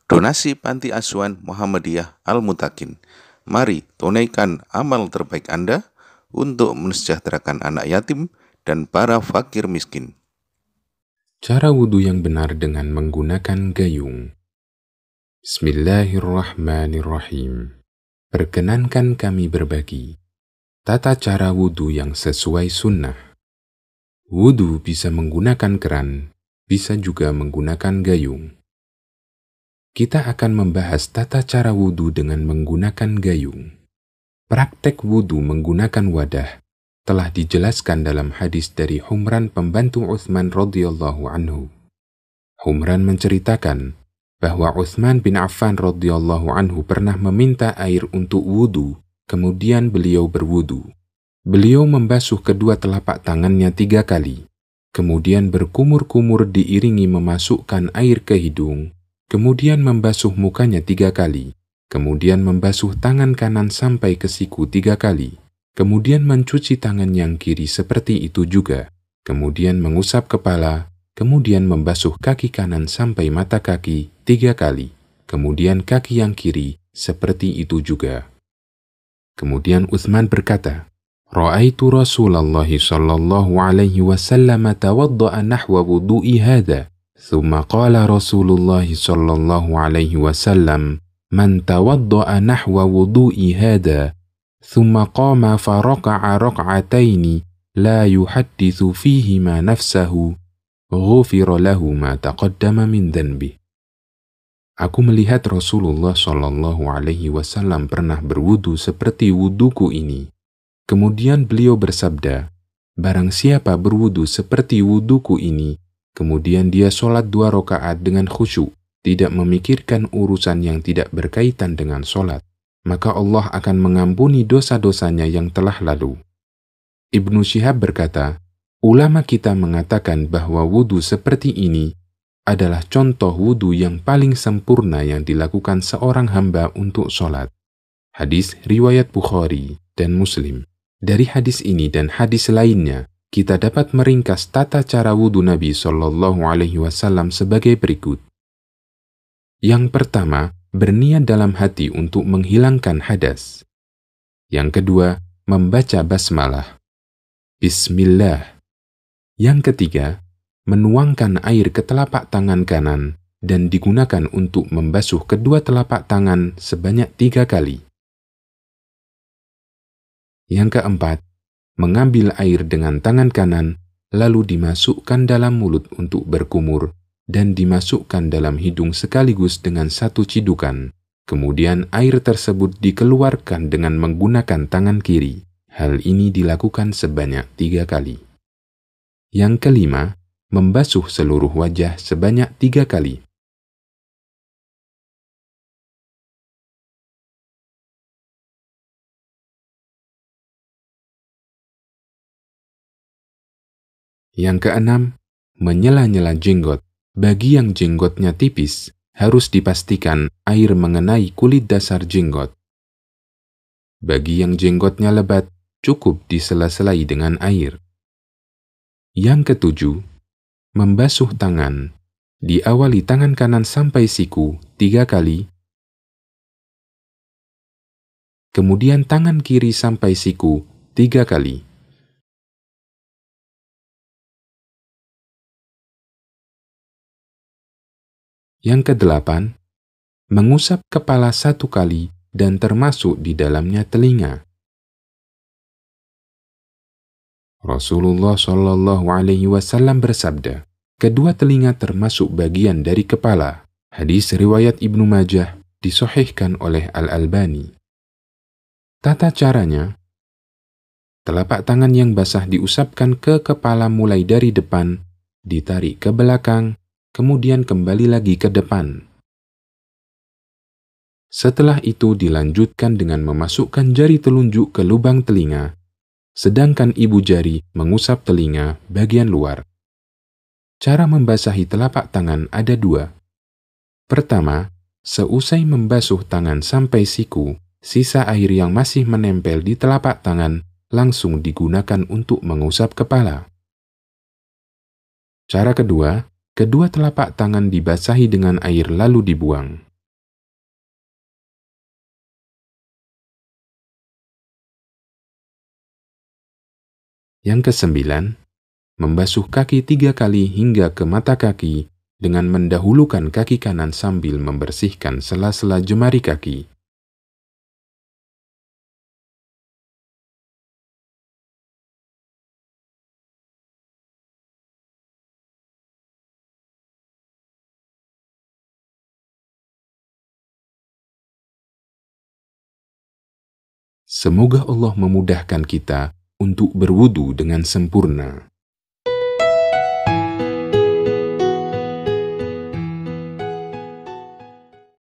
Donasi Panti Asuhan Muhammadiyah Al-Mutakin. Mari tunaikan amal terbaik Anda untuk mensejahterakan anak yatim dan para fakir miskin. Cara wudhu yang benar dengan menggunakan gayung. Bismillahirrahmanirrahim. Perkenankan kami berbagi tata cara wudhu yang sesuai sunnah. Wudhu bisa menggunakan keran, bisa juga menggunakan gayung. Kita akan membahas tata cara wudhu dengan menggunakan gayung. Praktek wudhu menggunakan wadah telah dijelaskan dalam hadis dari Humran pembantu Utsman radhiyallahu anhu. Humran menceritakan bahwa Utsman bin Affan radhiyallahu anhu pernah meminta air untuk wudhu, kemudian beliau berwudhu. Beliau membasuh kedua telapak tangannya 3 kali, kemudian berkumur-kumur diiringi memasukkan air ke hidung, kemudian membasuh mukanya 3 kali, kemudian membasuh tangan kanan sampai ke siku 3 kali, kemudian mencuci tangan yang kiri seperti itu juga, kemudian mengusap kepala, kemudian membasuh kaki kanan sampai mata kaki 3 kali, kemudian kaki yang kiri seperti itu juga. Kemudian Utsman berkata, "Ra'aitu Rasulullah sallallahu alaihi wasallam tawadda'a nahwa wudu'i hadha." ثم قال رسول الله صلى الله عليه وسلم من توضأ نحو وضوء هذا ثم قام فركع ركعتين لا يحدث فيهما نفسه غفر له ما تقدم من ذنبه. Aku melihat Rasulullah Shallallahu Alaihi Wasallam pernah berwudu seperti wuduku ini. Kemudian beliau bersabda, "Barang siapa berwudu seperti wuduku ini, kemudian dia sholat 2 rakaat dengan khusyuk, tidak memikirkan urusan yang tidak berkaitan dengan sholat, maka Allah akan mengampuni dosa-dosanya yang telah lalu." Ibnu Syihab berkata, ulama kita mengatakan bahwa wudhu seperti ini adalah contoh wudhu yang paling sempurna yang dilakukan seorang hamba untuk sholat. Hadis riwayat Bukhari dan Muslim. Dari hadis ini dan hadis lainnya, kita dapat meringkas tata cara wudhu Nabi Shallallahu Alaihi Wasallam sebagai berikut. Yang pertama, berniat dalam hati untuk menghilangkan hadas. Yang kedua, membaca basmalah, Bismillah. Yang ketiga, menuangkan air ke telapak tangan kanan dan digunakan untuk membasuh kedua telapak tangan sebanyak 3 kali. Yang keempat, mengambil air dengan tangan kanan, lalu dimasukkan dalam mulut untuk berkumur, dan dimasukkan dalam hidung sekaligus dengan 1 cidukan. Kemudian air tersebut dikeluarkan dengan menggunakan tangan kiri. Hal ini dilakukan sebanyak 3 kali. Yang kelima, membasuh seluruh wajah sebanyak 3 kali. Yang keenam, menyela-nyela jenggot. Bagi yang jenggotnya tipis, harus dipastikan air mengenai kulit dasar jenggot. Bagi yang jenggotnya lebat, cukup disela-selai dengan air. Yang ketujuh, membasuh tangan. Diawali tangan kanan sampai siku 3 kali, kemudian tangan kiri sampai siku 3 kali. Yang kedelapan, mengusap kepala 1 kali dan termasuk di dalamnya telinga. Rasulullah Shallallahu Alaihi Wasallam bersabda, kedua telinga termasuk bagian dari kepala. Hadis riwayat Ibnu Majah disahihkan oleh Al-Albani. Tata caranya, telapak tangan yang basah diusapkan ke kepala mulai dari depan, ditarik ke belakang, kemudian kembali lagi ke depan. Setelah itu dilanjutkan dengan memasukkan jari telunjuk ke lubang telinga, sedangkan ibu jari mengusap telinga bagian luar. Cara membasahi telapak tangan ada 2. Pertama, seusai membasuh tangan sampai siku, sisa air yang masih menempel di telapak tangan langsung digunakan untuk mengusap kepala. Cara kedua, kedua telapak tangan dibasahi dengan air lalu dibuang. Yang kesembilan, membasuh kaki 3 kali hingga ke mata kaki dengan mendahulukan kaki kanan sambil membersihkan sela-sela jemari kaki. Semoga Allah memudahkan kita untuk berwudu dengan sempurna.